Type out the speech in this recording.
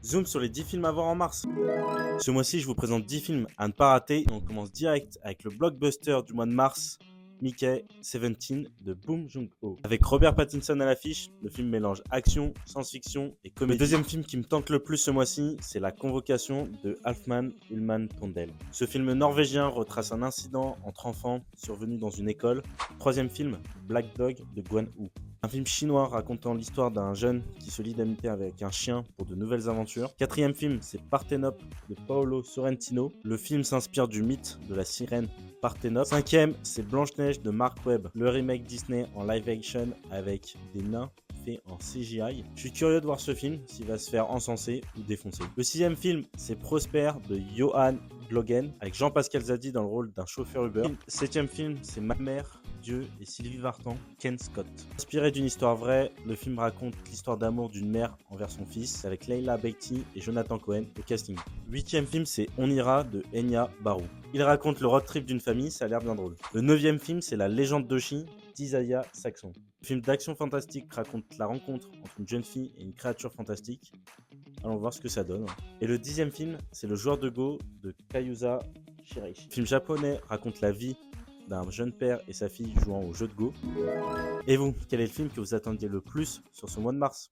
Zoom sur les 10 films à voir en mars. Ce mois-ci, je vous présente 10 films à ne pas rater. Et on commence direct avec le blockbuster du mois de mars, Mickey 17 de Bong Joon-ho. Avec Robert Pattinson à l'affiche, le film mélange action, science-fiction et comédie. Le deuxième film qui me tente le plus ce mois-ci, c'est La Convocation de Alfman Ullman Tondel. Ce film norvégien retrace un incident entre enfants survenu dans une école. Troisième film, Black Dog de Gwan Woo. Un film chinois racontant l'histoire d'un jeune qui se lie d'amitié avec un chien pour de nouvelles aventures. Quatrième film, c'est Parthénope de Paolo Sorrentino. Le film s'inspire du mythe de la sirène Parthénope. Cinquième, c'est Blanche-Neige de Mark Webb, le remake Disney en live action avec des nains fait en CGI. Je suis curieux de voir ce film, s'il va se faire encenser ou défoncer. Le sixième film, c'est Prosper de Johan Glogen, avec Jean-Pascal Zadi dans le rôle d'un chauffeur Uber. Septième film, c'est Ma mère, Dieu et Sylvie Vartan, Ken Scott. Inspiré d'une histoire vraie, le film raconte l'histoire d'amour d'une mère envers son fils, avec Leila Bekti et Jonathan Cohen au casting. Huitième film, c'est On ira de Enya Barou. Il raconte le road trip d'une famille, ça a l'air bien drôle. Le neuvième film, c'est La légende d'Oshi d'Isaiah Saxon. Le film d'action fantastique raconte la rencontre entre une jeune fille et une créature fantastique. Allons voir ce que ça donne. Et le dixième film, c'est Le joueur de Go de Kayusa Shiraishi. Le film japonais raconte la vie d'un jeune père et sa fille jouant au jeu de Go. Et vous, quel est le film que vous attendiez le plus sur ce mois de mars ?